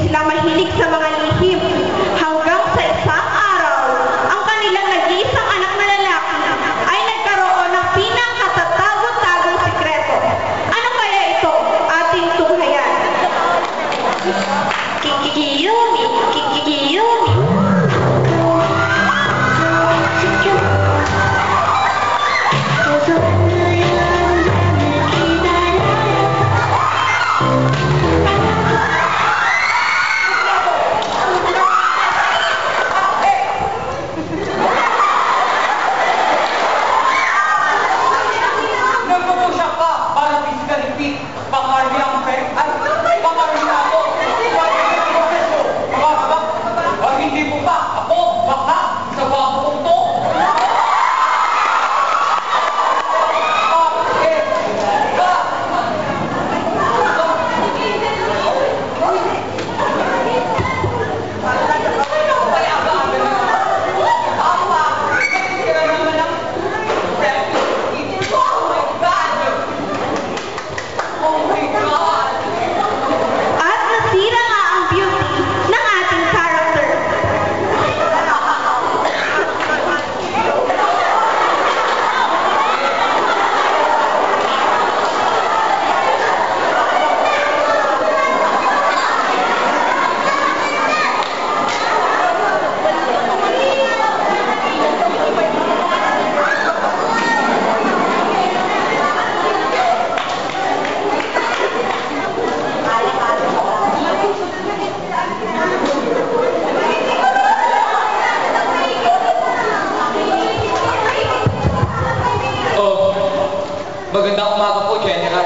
sila mahilig sa mga lihim. Hanggang sa isang araw, ang kanilang nag-iisang anak na lalaki ay nagkaroon ng pinakatatago-tagong sikreto. Ano kaya ito? Ating tunghayan. Kikikiyumi, kikikiyumi. Magandang umaga po, General.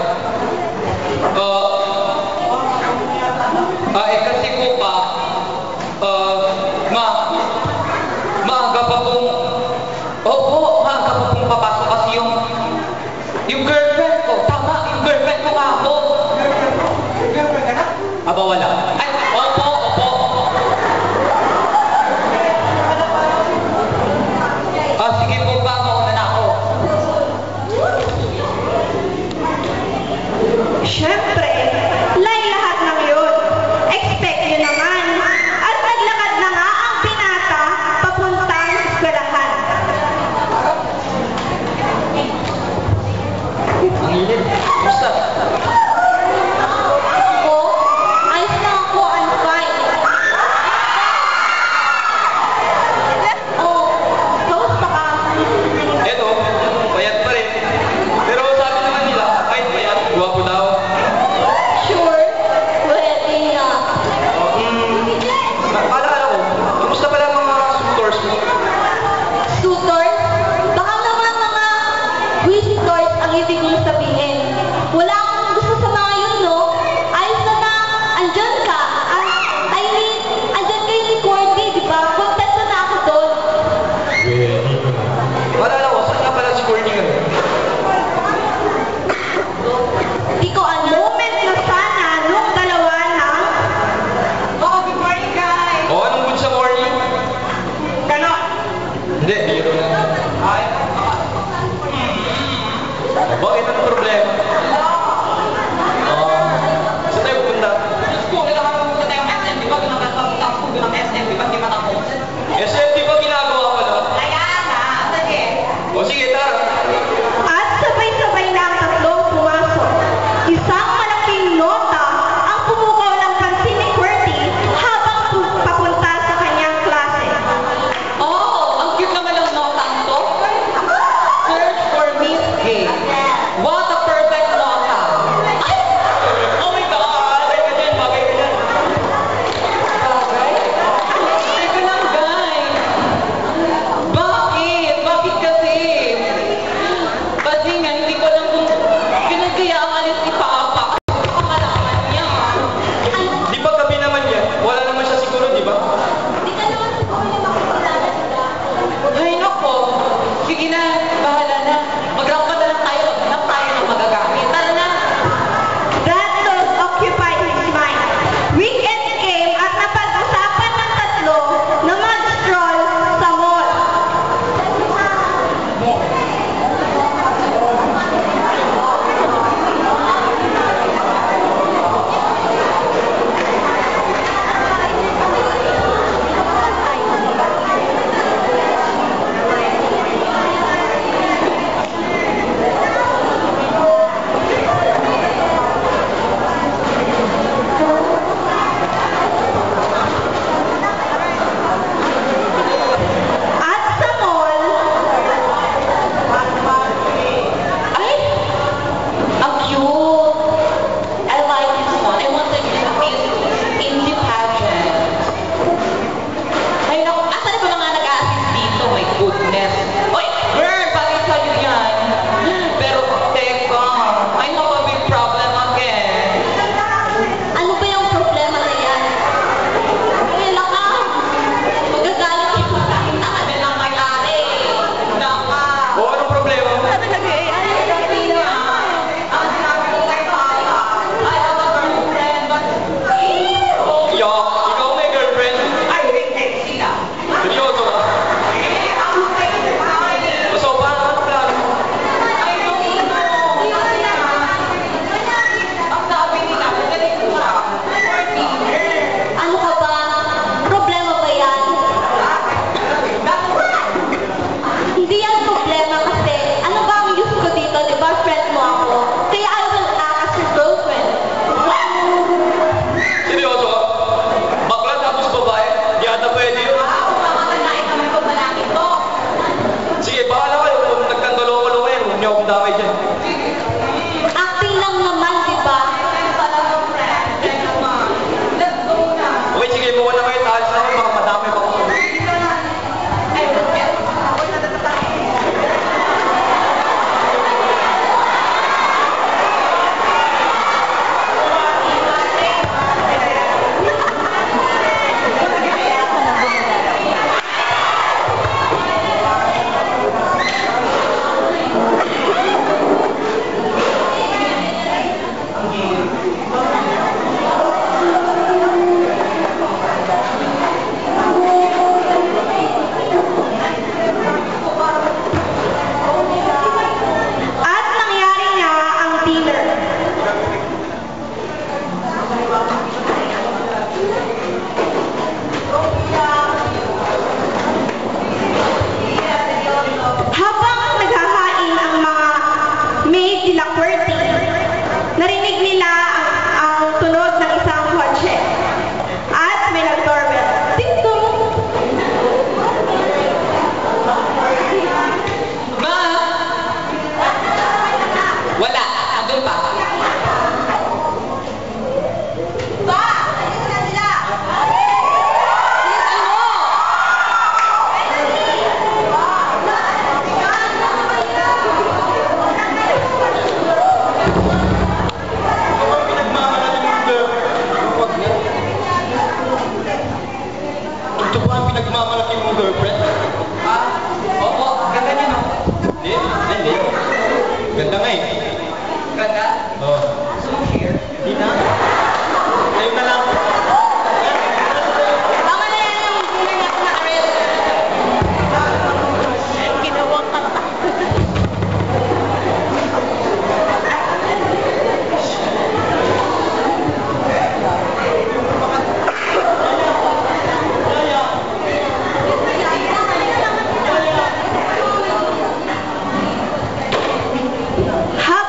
Kasi po pa, maaga pa pong, maaga pa pong papasok kasi yung girlfriend ko, tama, yung girlfriend ko nga po. Girlfriend ka na? Aba, wala. Ay, opo. Sige po pa, mauna na ako. Siyempre, lahat ng yun. Expect nyo naman. At naglakad na nga ang pinata papuntang eskwelahan. Ang init. Basta. Ako, ayos lang ako, I'm fine. Oh, kamusta ka? Eto, bayad pa rin. Pero sabi naman nila, kahit bayad, guwapo daw. Sure, pwede na. Paalala ko, kamusta pala ang mga suitors mo? Tutors? Baka naman mga visitors ang ibig mong sabihin. Wala akong gusto sa mga yun, no? Ayos na andyan ka. I mean, andyan kayo ni Cordy, di ba? Kontento na ako doon. Paalala ko, saan nga pala si Courtney ngayon? Di ko ano. Moment na sana nung dalawa na. Oh, good morning, guys! O, anong good sa morning? Ganon. Hindi, biro lang. Ay. Bakit anong problema? Saan tayo pupunta? Kailangan pumunta tayong SM, di ba? Nakatapos ng SM, di ba? Di matapos. SM, di ba ginagawa ko na? Kaya na, sige. O sige, tara. At sabay-sabay na ang tatlong pumasok. Isang malaking nota ang pumukaw ng pansin ni Qwerty habang papunta sa kanyang klase. Oh, ang cute naman ng notang to. Search for Miss A. What a perfect pinagmamalaki mong girlfriend? Opo, ganda niya, no? Hindi, hindi. Ganda nga eh. Ganda? Oo. Gusto mo share? Hindi na. Ngayon na lang. Tama na yan yung dinner na ako na-arrest. Ginawang kanta. Ha?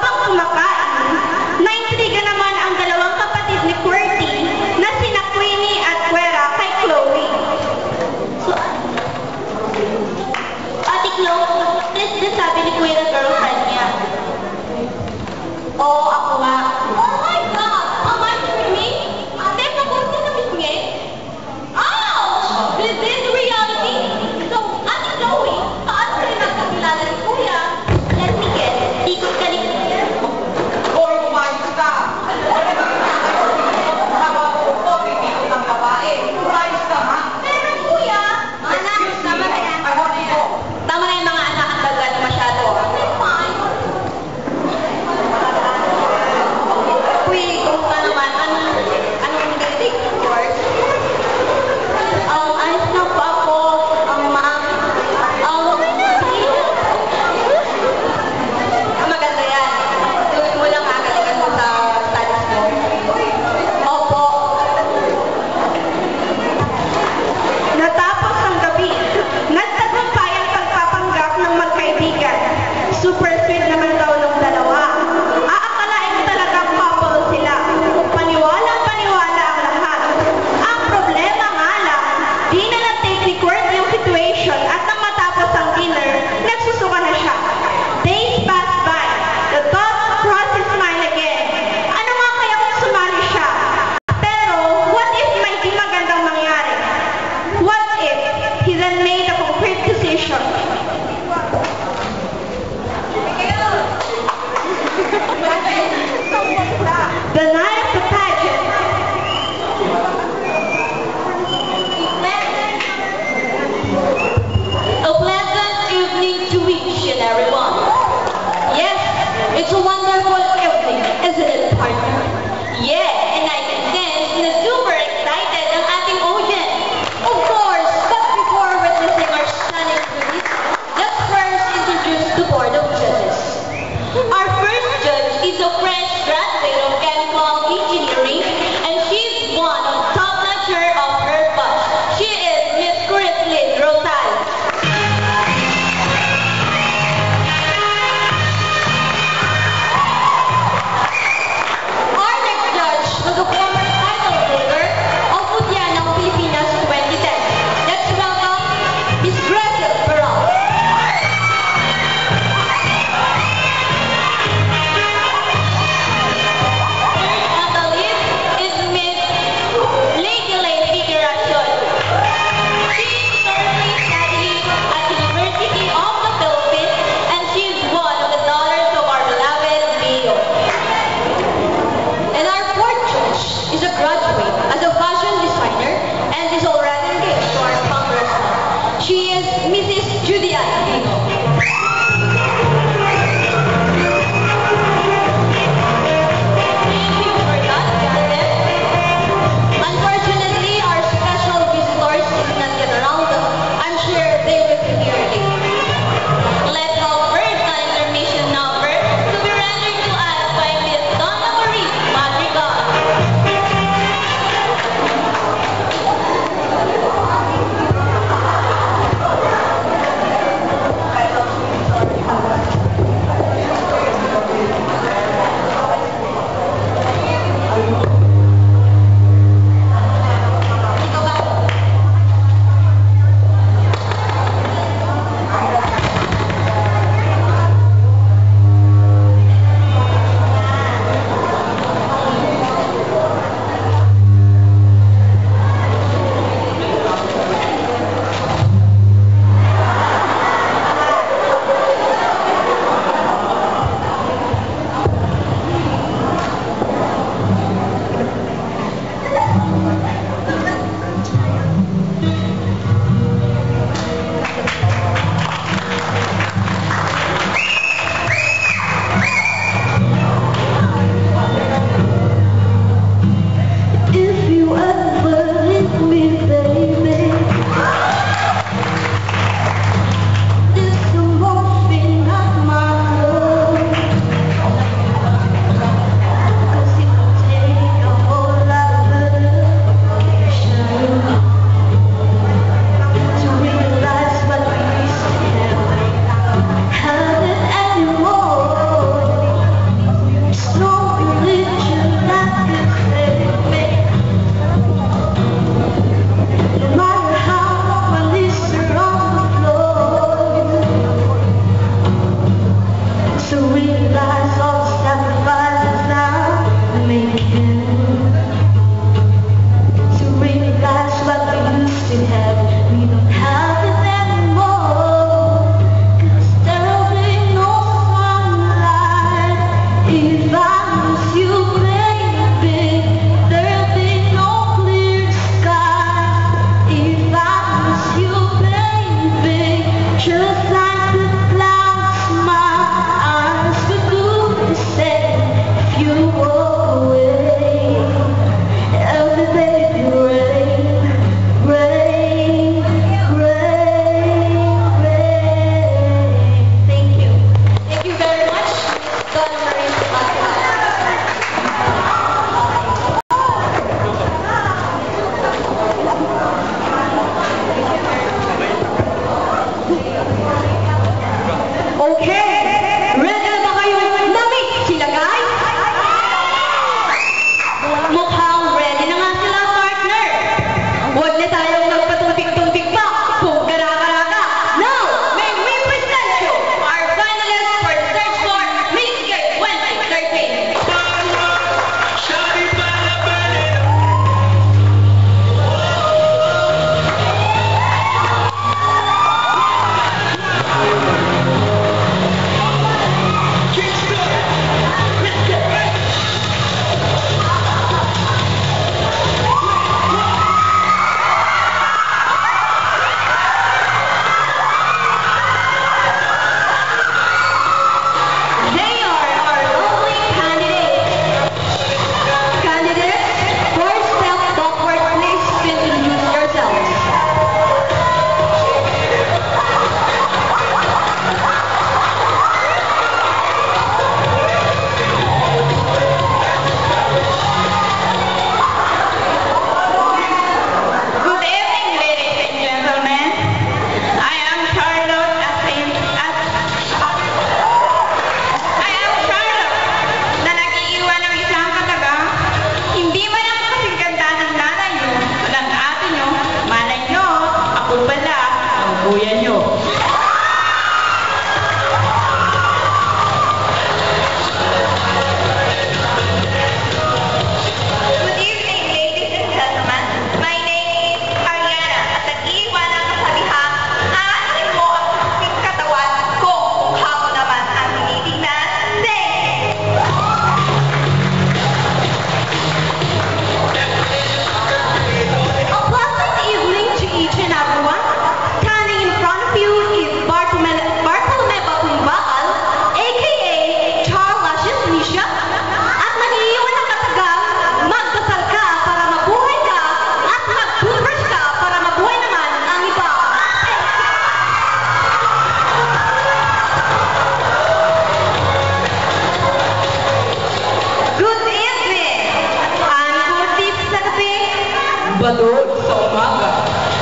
balon sa umaga.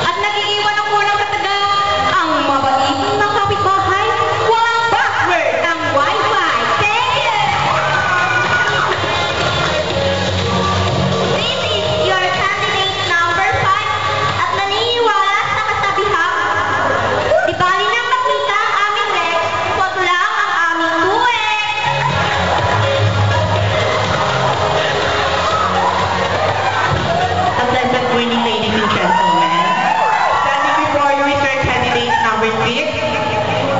At nag-iiwan ng unang katagang ang mabait na kapitbahay, walang password ang Wi-Fi. Thank you! This is your candidate number 5 at naniniwala sa kasabihan. Di bali nang makita ang aming Rex, photo lang ang aming tuwek. A pleasant morning, ladies and gentlemen. Standing before you is your candidate number 6.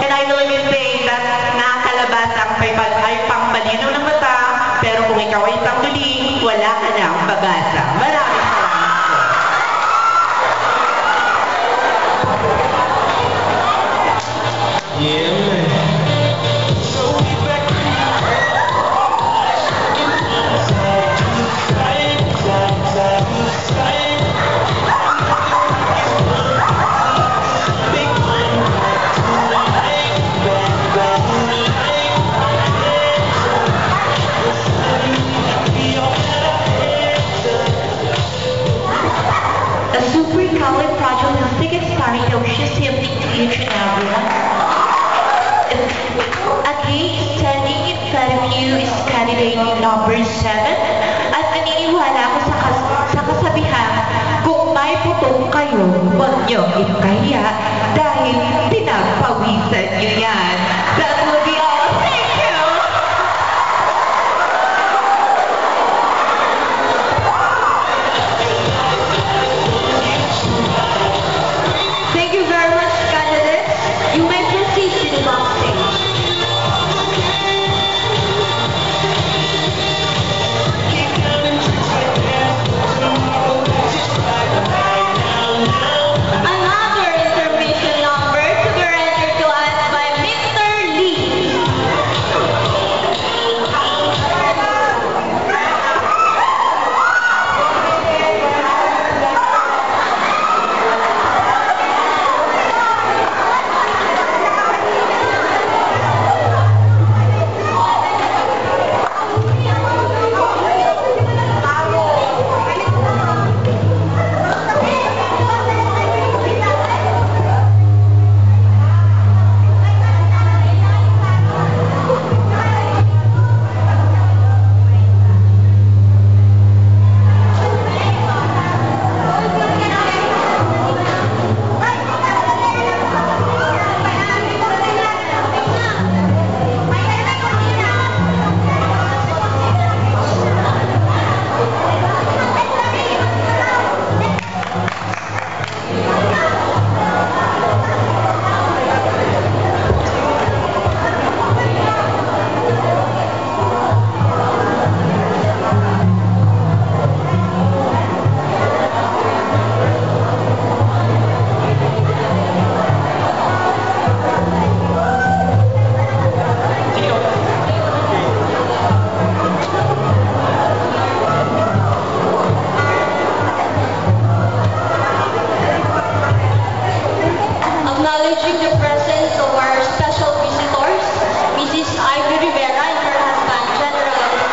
And I know you say that nakakalabas ang ay pangmalinaw ng mata, pero kung ikaw ay tangling, wala ka ng pag-asa. Maraming salamat po. Yeah, man. A supercalifragilisticexpialidocious each and everyone. Again, standing in front of you is candidate number 7. At naniniwala ko sa kasabihan, kung may putong kayo, huwag niyo ipakahiya dahil pinagpawisan niyo yan. That will be all. Thank you! Thank you very much, candidates. You may proceed to the backstage. Another information number to be rendered to us by Mr. Lee. Acknowledging the presence of our special visitors, Mrs. Ivy Rivera and her husband, General Rivera.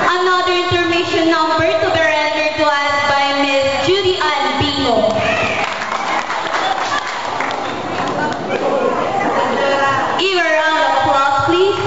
Another information number to be rendered to us by Ms. Judy Ann Bino. Give a round of applause, please.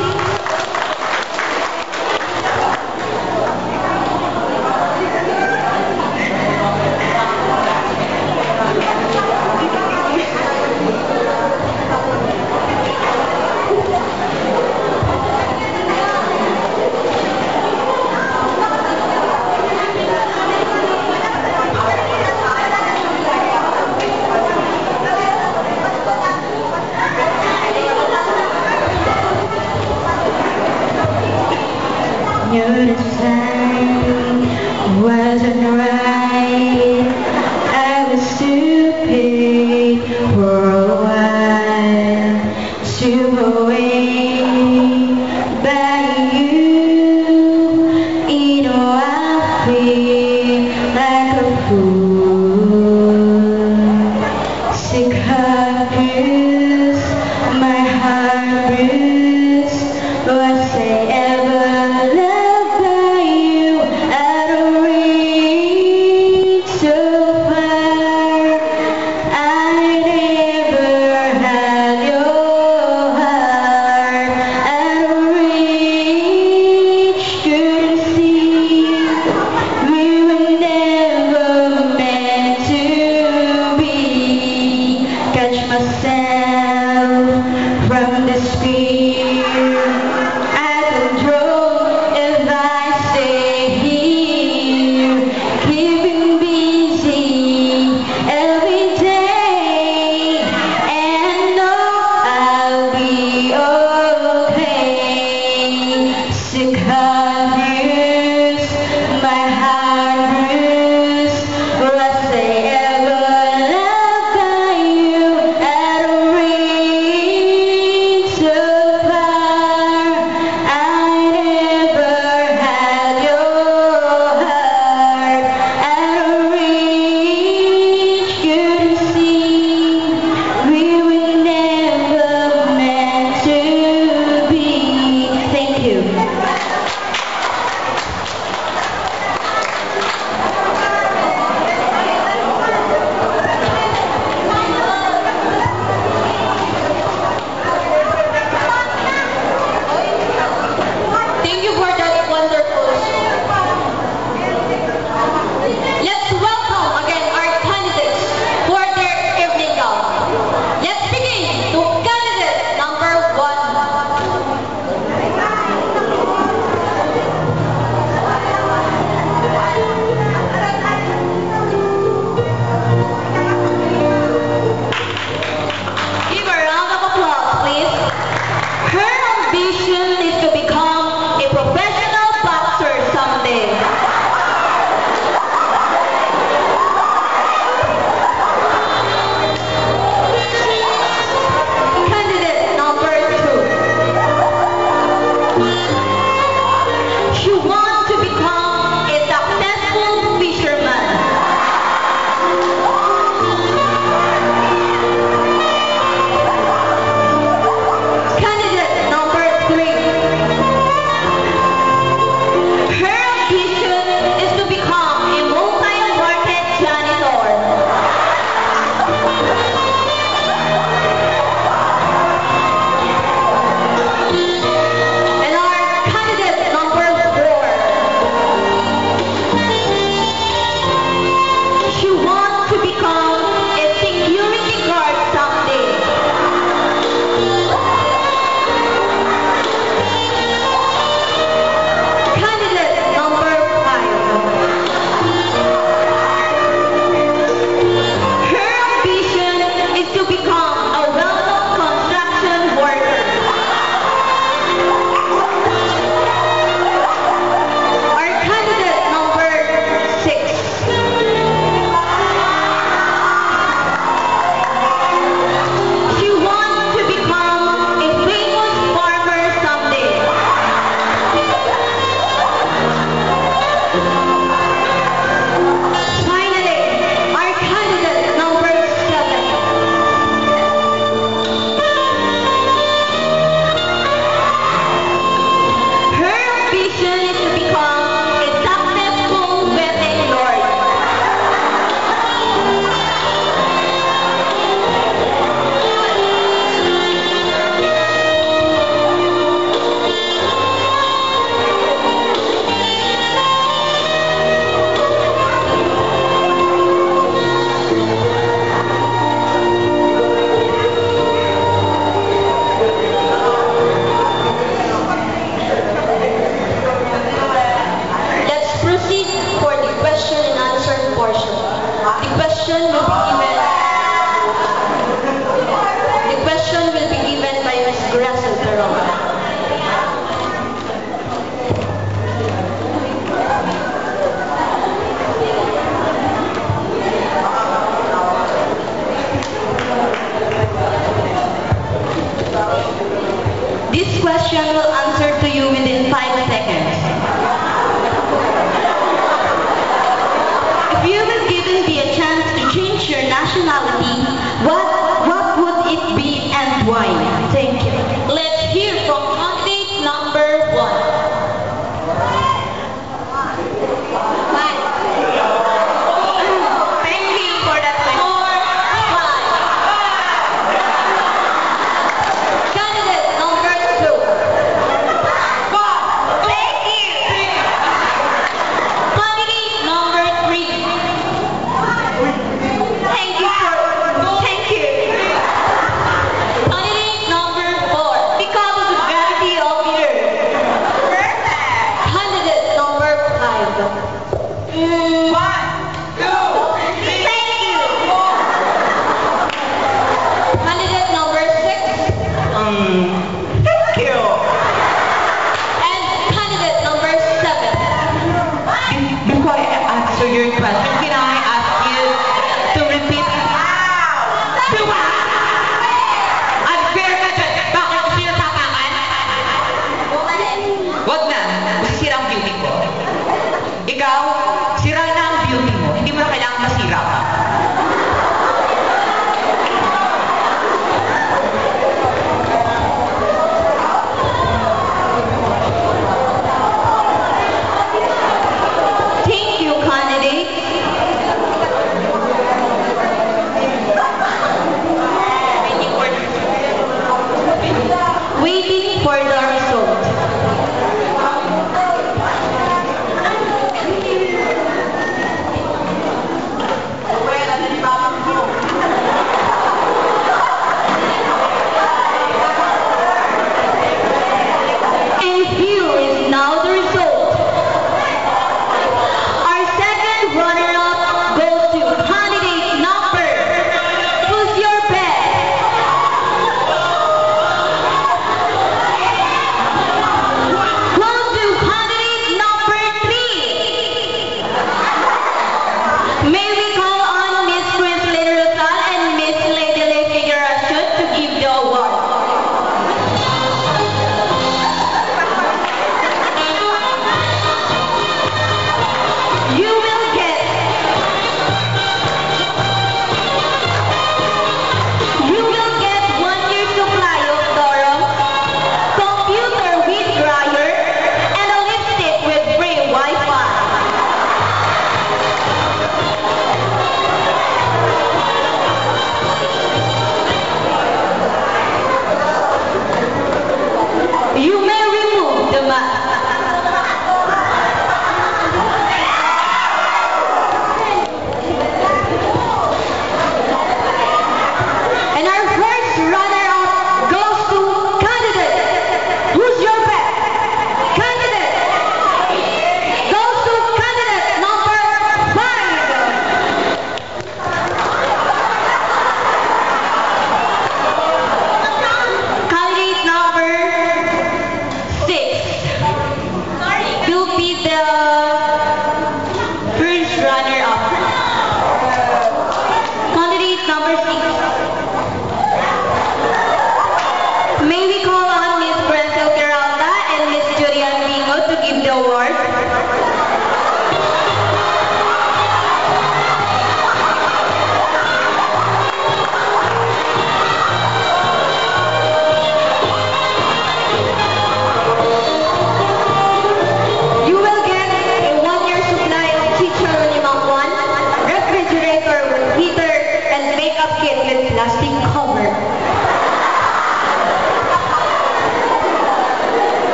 feel like a fool. Sick heart brews, my heart brews. Was I ever loved by you? I don't reach so far. I never had your heart. I don't reach, couldn't see. We were never meant to be. Catch myself from despair. I control if I stay here, keeping busy every day, and know I'll be okay. Sick heart brews, my heart brews. Was I ever loved by you? I don't reach so far. I never had your heart. I don't reach, couldn't see. We were never meant to be. Thank you. nationality, what would it be and why? Thank you. Let's hear from candidate number 1. Thank you for that question. Candidate number 2. Thank you. Candidate number 3. Thank you. Candidate number 4. Because of the gravity of the earth. Perfect. Candidate number 5. Thank you. Candidate number 6. Thank you. And candidate number 7. Before I answer your question, can I ask you to repeat? Wow! Unfair ka dyan. Bakit ko sinatapakan? Wag na. Masisira ang beauty ko. Ikaw, sira na ang beauty mo. Hindi mo na kailangan masira ka. Thank you, candidate. Waiting for the result.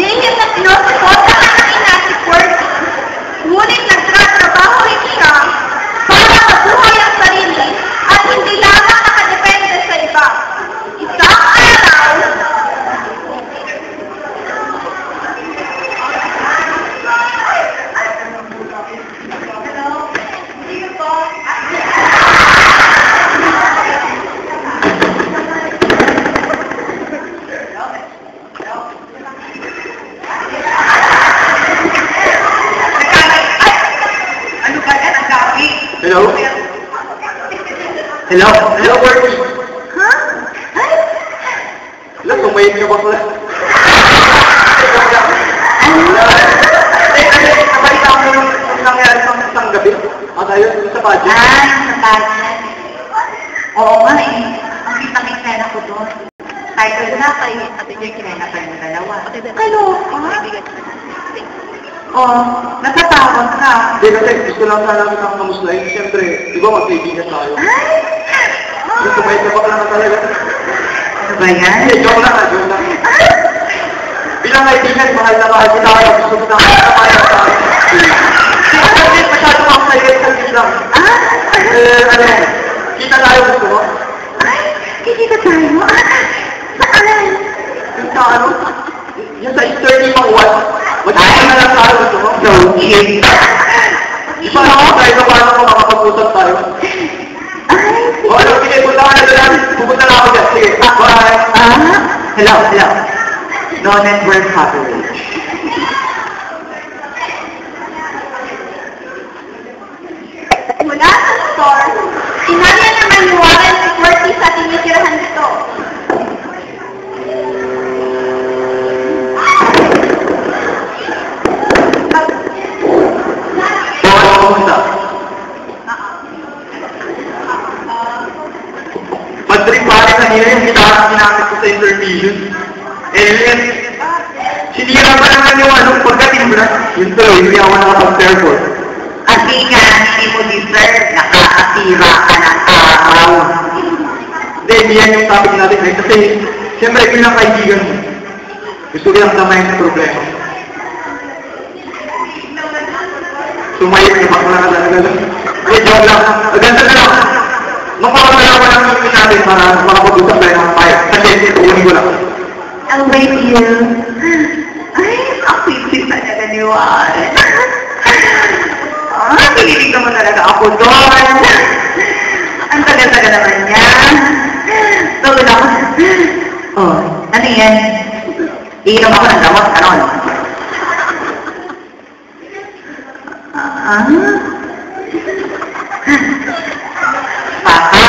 Lihim na sinusuporta ng ina si Quirky. Ngunit nagtatrabaho rin siya para mabuhay ang sarili at hindi lamang nakadepende sa iba. Isang araw, Ano ba yan ang gabi? Hello? Hello? Hello, Quirky. ha? Ay, Hello, tumayit ka ba pala? Nabalita ko yung nangyari sa isang gabi. At ayun, sa budget. Sa pageant. Oo nga eh. Ang kitang-ikena ko doon. Kahit wala na kayo, at yung kinena pa yung dalawa. ano? Oh, natatakot ka. Hindi kasi, gusto lang sana kitang kamuslahin. Siyempre, di ba magkaibigan tayo? Yung tumayit ka ba pala na talaga? Ano ba yan? Hindi, joke lang. Bilang kaibigan, mahal na mahal kita kayo. Gusto kita mahal sa akin. Kasi masyadong ako sa iyo lang. Ano, kita tayo gusto mo? Ay, kikita tayo? Saan? Yung sa ano? Yung sa Easter ni Mangwan. Magkita na lang tayo gusto mo? No, kid. Di ba ako tayo na paano ko makapag-usap tayo? Ay, O ano, sige, punta ka na lang. Pupunta na ako dyan. Sige, bye. Hello. No network coverage. Mula sa store, inanya naman ni Warren si Quirky sa tinitirahan nito. Kumusta? Madrid pare kanina yung gitara ginamit ko sa interview. Yun, sinira pa naman yung anong pagkatimbra. Yun tuloy, hindi ako nakapag-fair for. Kasi nga, hindi mo deserve, nakakasira ka ng araw. Hindi yan yung topic natin ngayon. Kasi, siyempre, bilang kaibigan mo, gusto ko lang samayin sa problema. Sumayip ka, bakla ka talaga lang. Hindi, joke lang. Ganda na lang. Mapapagala ko lang yung natin para makapag-usap tayo ng fire. Kasi, uwanin ko lang. I'll wait you. Ay, ang sweet talaga ni Warren. Pinilig naman talaga ako doon. Ang tagal-tagal naman niya. Tawag ako. Oh, ano yan? Iinom ako ng gamot, kanon. Papa,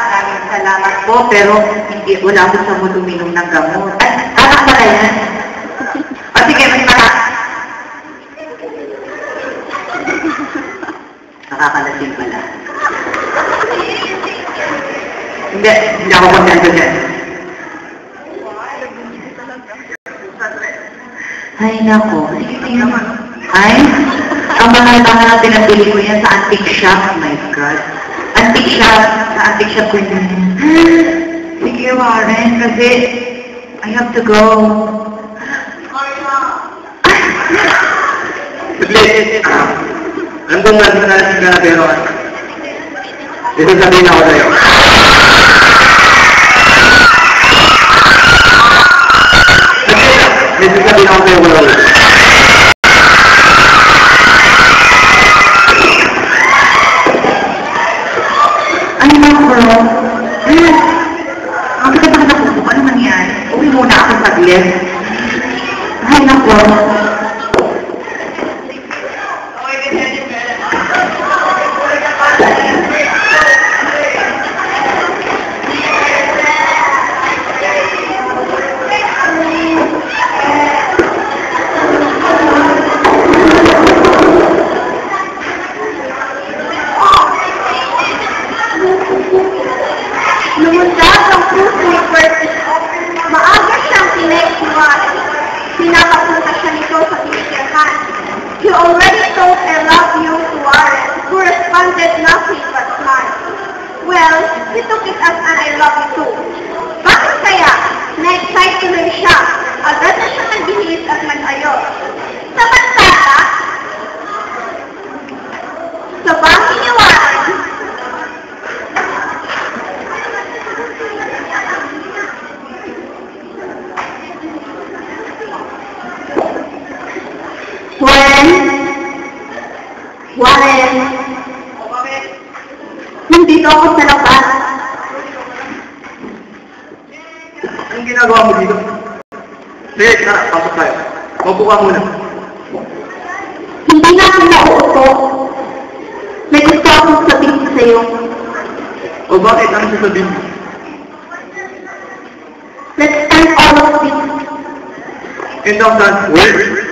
maraming salamat po, pero hindi wala ko sa mood uminom ng gamot. Ay, anak pala yan. O sige, mas mara. Nakakalasing pala. Hindi ako kontento dyan. Ay, nako. Ay, ang mahal-mahal na pinabili ko yan sa antique shop. Oh my God. Antique shop. Sa antique shop ko yun. Sige, Warren, kasi I have to go. Saglit. Nandun na nalasing ka na pero ito sabihin ako sa'yo. Ito sabihin ako sa'yo, wala. Ay, nako. Ang sakit na po. Ano nangyari? Uwi muna ako saglit. Ay, nako. Lumundag ang puso ni Quirky. Maaga siyang tinext ni Warren. Pinapapunta siya nito sa tinitirahan. He already told I love you to Warren, who responded nothing but smile. Well, he took it as an I love you too. Bakit kaya? Na-excite tuloy siya. agad na siyang nagbihis at nag-ayos. Samantala, sa bahay ni Warren, Warren, nandito ako sa labas. Anong ginagawa mo dito? Sige, tara, pasok tayo. Maupo ka muna. Hindi na ako nauuto. May gusto akong sabihin sa'yo. O bakit? Ano sasabihin mo? Let's end all of this. End of that word?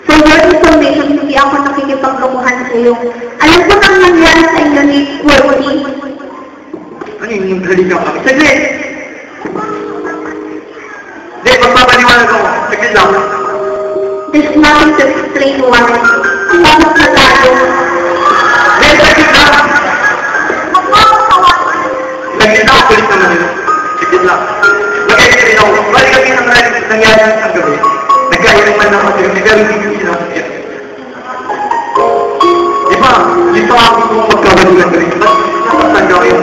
For your information, hindi ako nakikipaglokohan sa'yo. Alam ko nang nangyari sa inyo ni Worthy. Ano yung naghalika kami? Saglit! Hindi, magpapaliwanag ako. Saglit lang. There's nothing to explain why. Ang tapos na tayo. Hindi, saglit lang! Saglit lang, kulit naman yun. Saglit lang. Magkakasin ako. Balik kami nang nangyari sa gabi. Nagkaya naman na kasi nagkaroon din sila. Di ba? Dito ako gusto mong magkakagulan ka rin. Ba't nakatanda kayo?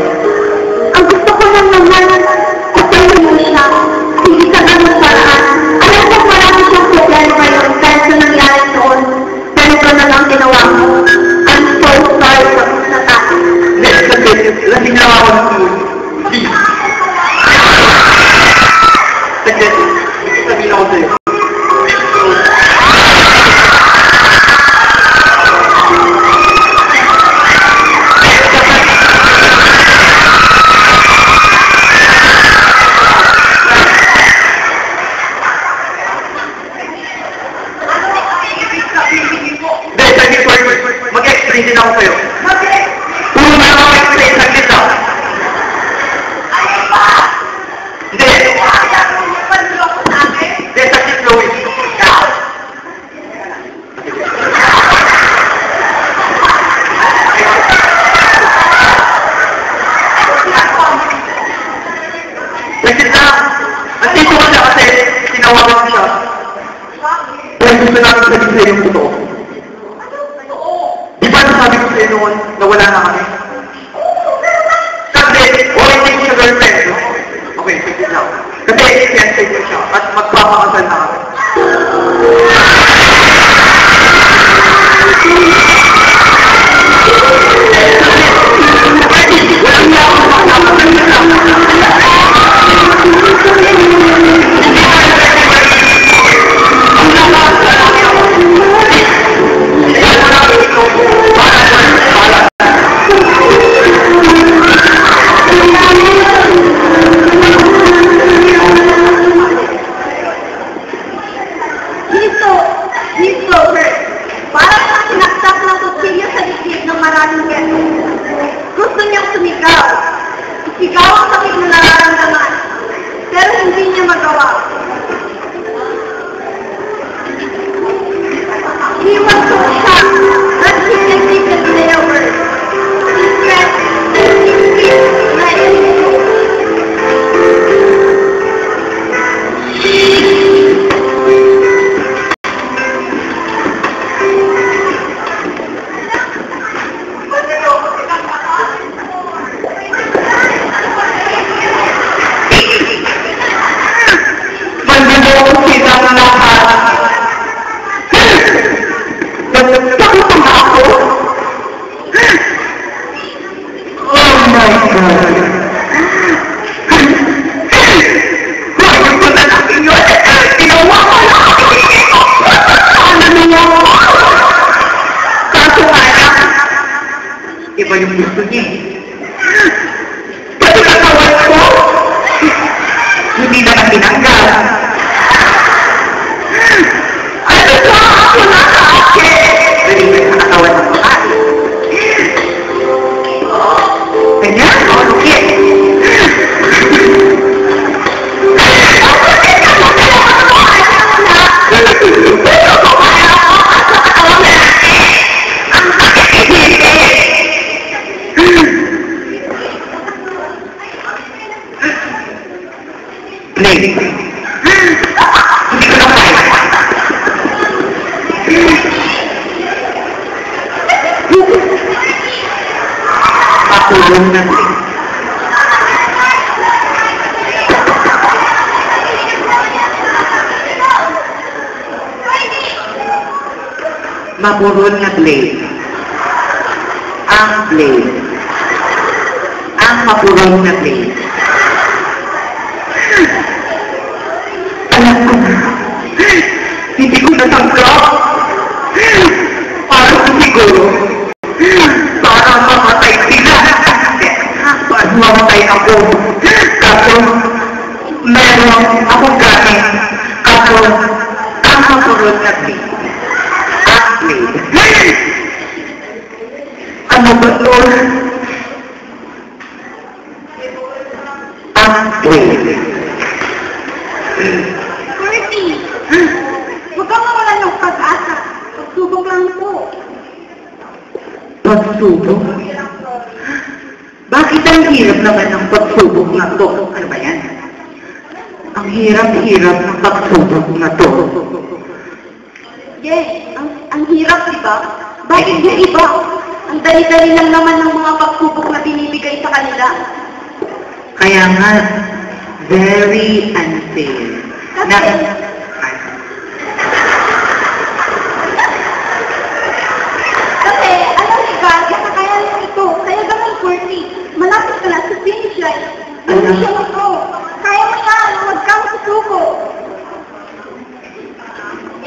Ang gusto ko lang naman, patayin mo siya. Hindi sa ganun paraan. Alam ko marami siyang problema ngayon dahil sa nangyari noon. Pero ito na lang ginawa mo. I'm so sorry tapos na tayo. Next saglit, lasing na ako ng tulog. Please. Saglit, hindi sabihin ako sa'yo. Mag-explain din ako sa'yo. Puro na ako explain, saglit lang. Hindi. Hindi, saglit, Chloe. Saglit lang. Nandito ko siya kasi tinawagan ko siya. Kaya gusto namin sabihin sa'yo yung totoo. Sabi ko sa'yo noon na wala na kami. Kasi, hindi ko siya girlfriend, no? Okay, sige lang. Kasi, fiancé ko siya at magpapakasal na kami. Gusto niyang sumigaw. Sigaw ang sakit na nararamdaman. Pero hindi niya magawa. He was so shocked that he couldn't even say a word. He said, his feet like iba yung gusto niya. Kasi katawan ko, hindi naman tinanggal. Ano ba? Ako na sa akin! Dali ba yung katawan ng bahay? Ganyan? O, lukit. Mapurong na plate. Mapurong na plate. Ang plate. Ang mapurong na plate. Alam ko na. Hindi ko natanggap. Parang siguro. Parang mamatay sila. Parang mamatay ako. Kaso, meron akong gamit. Kaso, ang mapurong na plate. Ang plate. Ano ba ito? Ang plate. Bertie, huwag kang mawala ng pag-asa. Pagsubok lang po. Pagsubok? Bakit ang hirap naman ng pagsubok na to? Ano ba yan? Ang hirap-hirap ng pagsubok na to. Yes, ang hirap, di ba? Bakit yung iba? Ang dali-dali lang naman ng mga pagsubok na binibigay sa kanila. Kaya nga, very unfair. Kasi, alam ni God, kakayanin ito. Kaya ganun, Bertie. Malapit ka na sa finish line. Hindi siya mo. Kaya mo yan. Huwag kang susuko.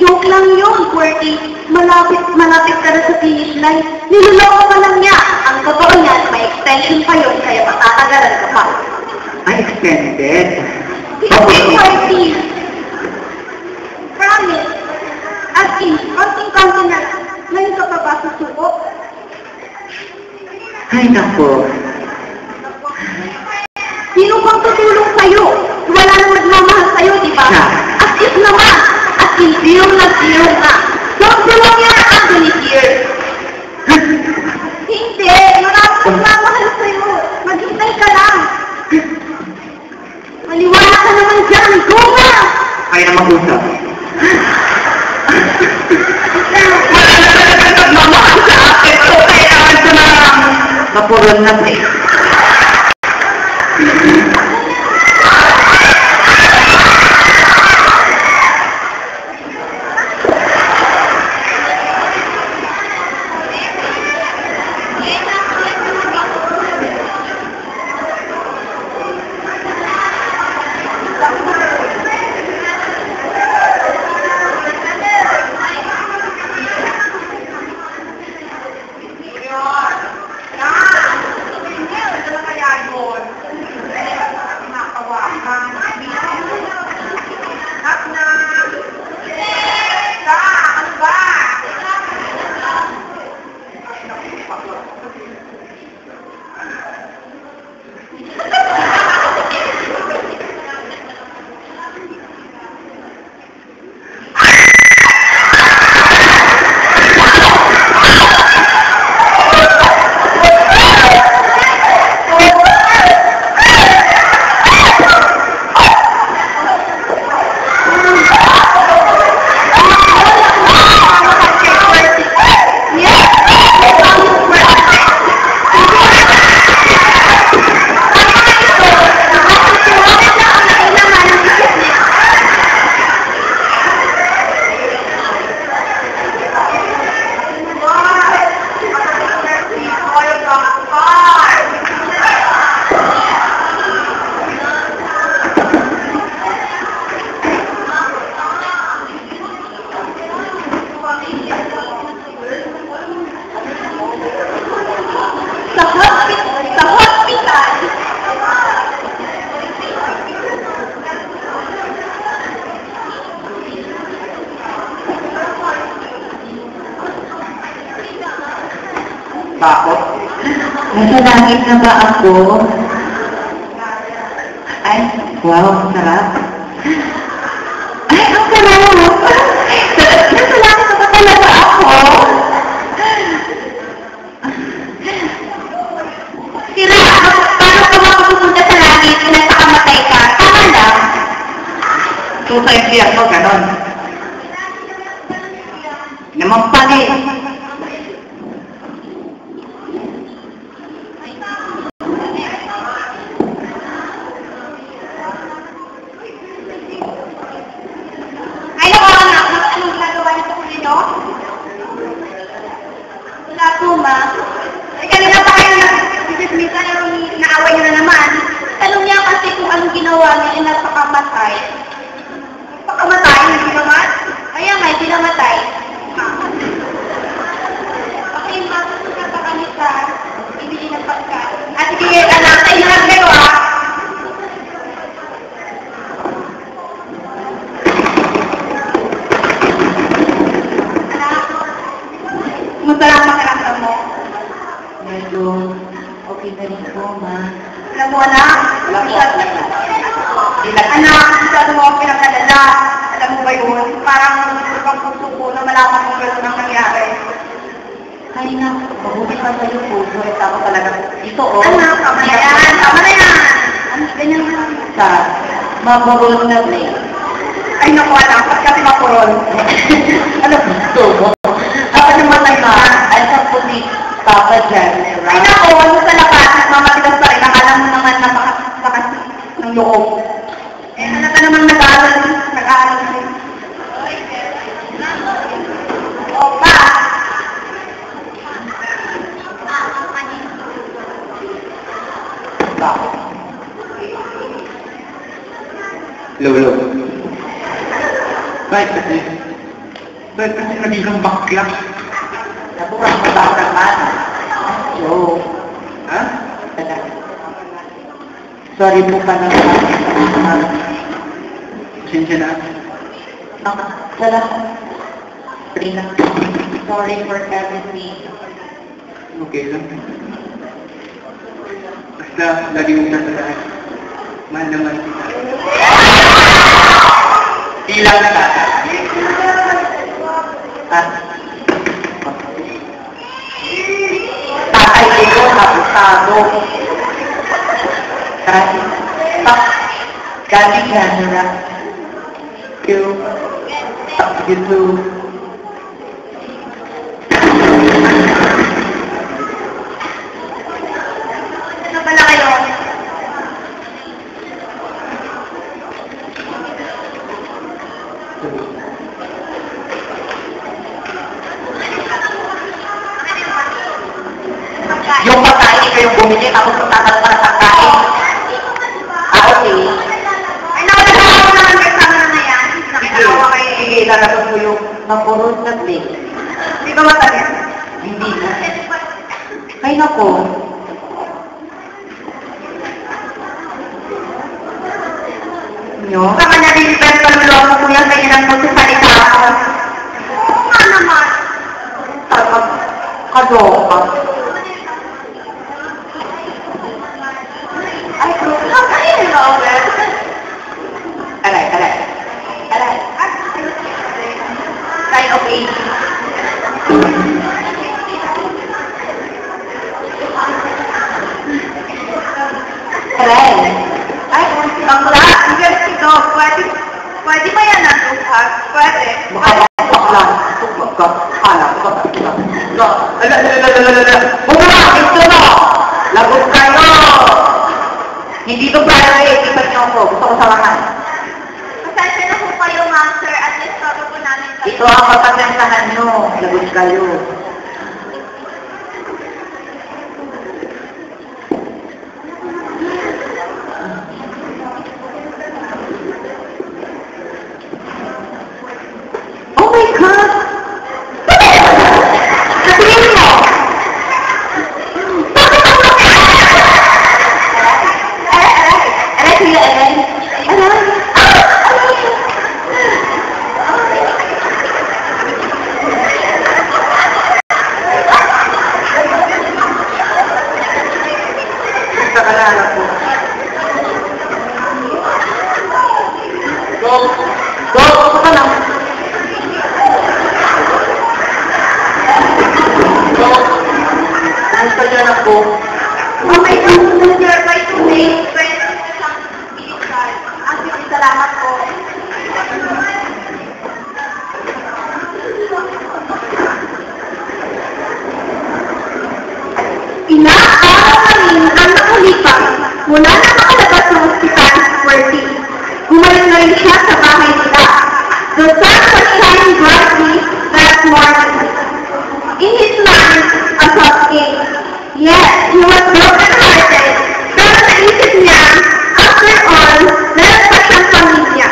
Joke lang yun, Bertie. Malapit ka na sa finish line. Niloloko ka lang niya. Ang totoo niyan, may extension pa yun, kaya matatagalan ka pa. Ay, extended. Hindi, Bertie. Promise. As in, konting-konti na. Ngayon ka pa ba susuko? Ay, nako. Sino bang tutulong sa'yo? Wala nang nagmamahal sa'yo, di ba? Siya. As if naman. As in, zero na. Don't belong your ugly here. Hindi. Maraming nagmamahal sa'yo. Maghintay ka lang. Maliwala ka naman dyan. Go na! Kaya na mag-usap. Mamahal sa akin. So, kailangan ko na mapurong na plate. Bakit? Nasa langit na ba ako? Ay, wow, ang sarap. Ay, ang sarap! Nasa langit na ba talaga ako? Sira, paano ka makapupunta sa langit kung nagpakamatay ka? Tama lang. So, sa impyerno, ganon. Mampani. Ay, nakakanak. Anong nagawa niyo sa huli, no? Wala po, ma. Ay, kanina pa kayo nag-dismissan yung naaway niyo na naman. Tanong niya kasi kung anong ginawa niya ay napakamatay. Napakamatay, hindi naman? Kaya nga, hindi namatay. Okay, ma, susunod pa kami sa ibili ng pagkain. At sige, anak, tayo na lang kayo, ha? Kumusta lang pakiramdam mo? Medyo okay na rin po, ma. Alam mo, anak? Anak, masyado mo ako pinagkalala. Alam mo ba yun? Parang pang puso ko na malaman kung gano'n ang nangyari. Ay na, mabuti pa sa'yo po. Buhay ako talaga. Ito, oh. Anak, tama na yan. Tama na yan. Ano, ganyan na. Sa maburol na play. Ay, naku, anak. Ba't kasi mapurol? Ano gusto mo? Ako naman ay ay sa puti, Papa General. Ay, naku, ano sa labas? Nagmamatigas pa rin. Akala mo naman napakasakas ng loob. Eh, ano ka naman nag-aaral? Nag-aaral din. Opa! Lolo. Bakit kasi? Bakit kasi naging bakla? Nabukas mo ba ang man? Oo. Ha? Sorry po ka na. Pasensya na. Salamat. Sorry for everything. Okay lang. Basta, lagi mong tatandaan. Mahal naman kita. Ilang na tata. At tatay ko abusado. Galing Canada. You Ano pala kayo? yung pagkain ko yung bumili, tapos magtatal para sa kain. Okay. Ay, nakalawa ko naman kayo sama na yan. Nakalawa kayo. Sige, lalabas mo yung napurot na plate. Di ba matagal? Hindi na. Ay, nako. Nyo? Sa kanya din yung panluloko ko yan, kaya nang puso sa isa ako. Oo nga naman. Kadoka. Ay, kakain ba ako? Aray. Aray. Ay, okay. Aray. Ay, bakla. Ang galit ito. Pwede ba yan natupag? Pwede. Bakla. Hala. Ala. Bumula! Ito na! Lagot kayo! Hindi ito private. Ipan niyo ako. Gusto ko salangan. Pasensya na po kayo, ma'am, sir. At least bago po namin kayo. Ito ang papasentahan nyo. Lagot kayo. Oh my God! Sabihin mo! Aray, kuya, aray. Ilang araw na rin ang nakalipas mula na makalabas ng ospital si Squirty. Bumalik na rin siya sa bahay nila. The sun was shining brightly that morning. In his mind, a thought came. Yes, he was broken-hearted, pero naisip niya, after all, meron pa siyang pamilya.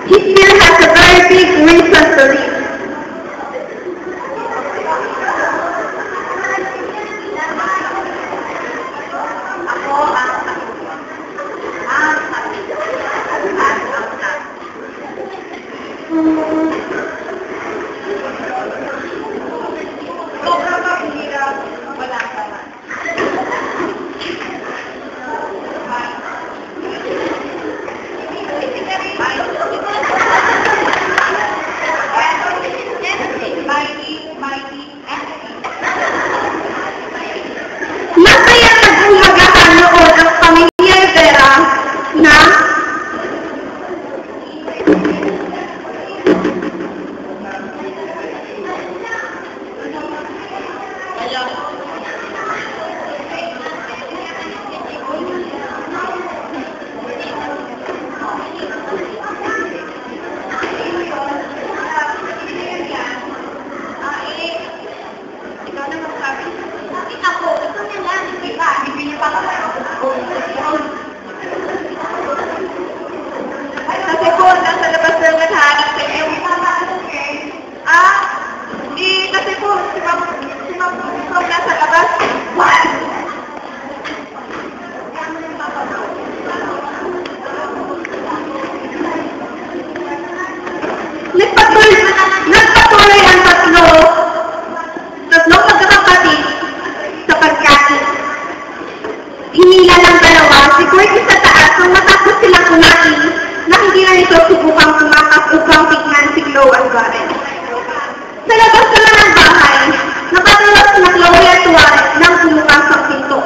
He still has a very big reason to live. Masaya nag-umagahan noon ang pamilya Rivera na kasi po, nasa labas na naghahanap sa iyo. Hindi, kasi po, si Ma'am nasa labas. What? Nagpatuloy ang tatlong magkakapatid sa pagkain. Hinila ng dalawa, si Quirky sa taas nang matapos silang kumain na hindi na nito subukang tumakas upang tignan si Chloe Alvarez. Sa labas naman ng bahay, nakatulog na Chloe at Juarez nang bumukas ang pinto.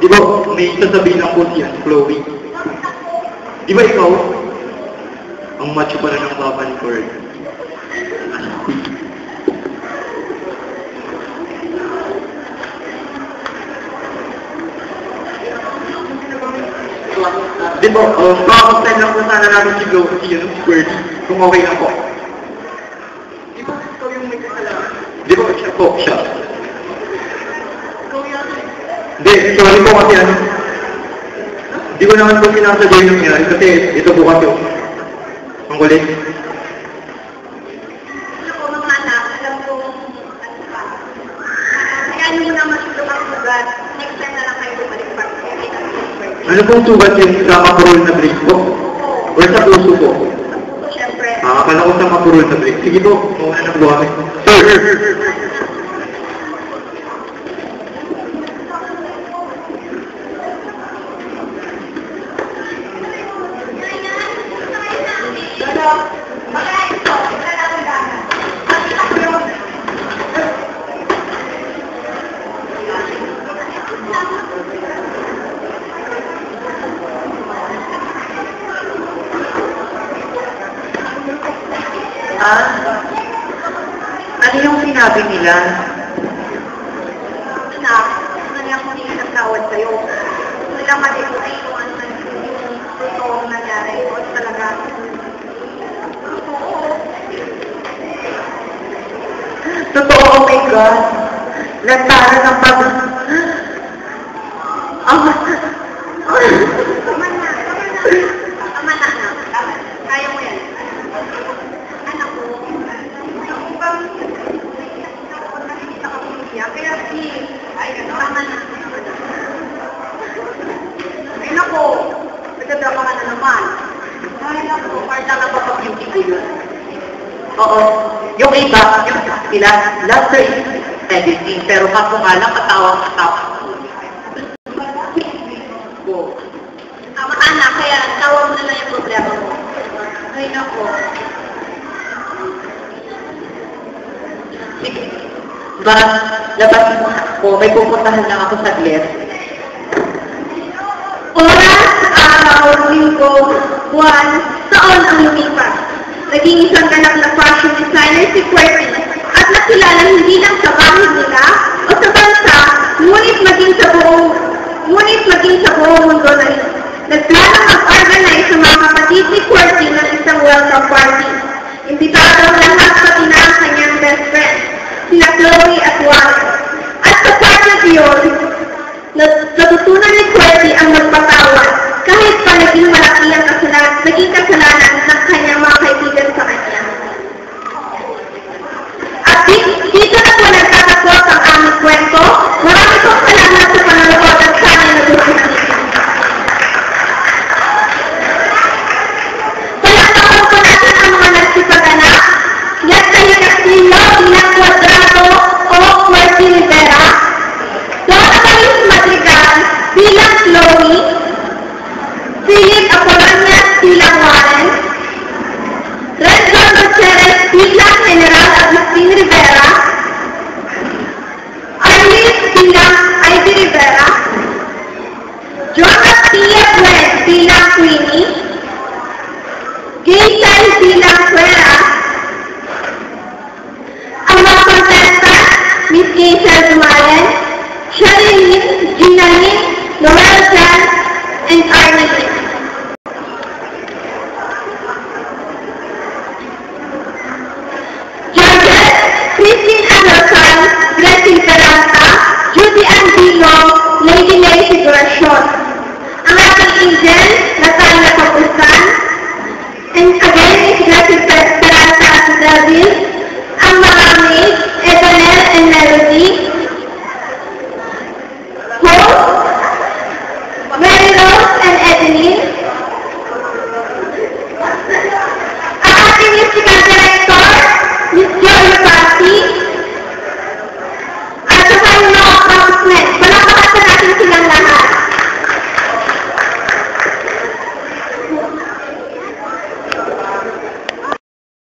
Di ba may sasabihin ng puti yan, Chloe? Di ba ikaw? Ang macho pala ng papa ni Cord. Di ba, makakaptime lang na sana namin si Chloe, si Squirty, kung okay lang po. Di ba ikaw yung may kasalanan? Di ba siya po, siya? Hindi, sorry po kasi ano. Hindi ko naman po sinasadya yung nangyari kasi ito po kasi ang kulit. Ano po mga anak, alam ko ano pa. Kaya ano mo naman ito ang sugat. Next time na lang kayo bumalik pa. Ano pong sugat yung sa mapurol na break po? Or sa puso po? Siyempre. Akala ko sa mapurol na break. Sige po, muna ng buhay. Sir! Ano yung sinabi nila? Anak, nangyang ko niya nagtawad sa'yo. Wala mali ko ay kung ano na yung totoong nangyari. O talaga. Totoo, oh my God. Lantara ng pag... Tama na, anak. Kaya mo yan. Anak ko, ibang nakikita ka po siya. Kaya tama na. Ay, naku. Nagdadrama ka na naman. Ay, naku. Parda ka pa pag-beauty ko yun. Oo. Yung iba, yung sila, laughter is medicine, pero kaso nga lang katawang-katawa. Tama, anak. ko. Sige. Labas mo ako. May pupuntahan lang ako saglit. Oras, araw, linggo, buwan, taon ang lumipas. Naging isang ganap na fashion designer si QWERTY at nakilala hindi lang sa bahay nila o sa bansa, ngunit maging sa buong mundo na rin. Nagplano mag-organize sa mga kapatid ni QWERTY ng isang welcome party. Imbitado ang lahat pati na ang kanyang best friend, sina Chloe at Warren. At sa part na iyon, natutunan ni QWERTY ang magpatawad kahit pa naging malaki ang kasalanan ng kanyang mga kaibigan sa kanya. At dito na po nagtatapos ang aming kwento. Marami pong salamat sa panonood at sana nagustuhan ninyo. Palakpakan po natin ang mga nagsipaganap. Yan ay Castillo bilang Cuadrado o QWERTY Rivera. Dora Maris Madrigal bilang Chloe. Philip Apolonias bilang Warren. Renzo Gutierrez bilang General Agustin Rivera. Arlis bilang Ivy Rivera. Jonas Tia Gwen bilang Queenie.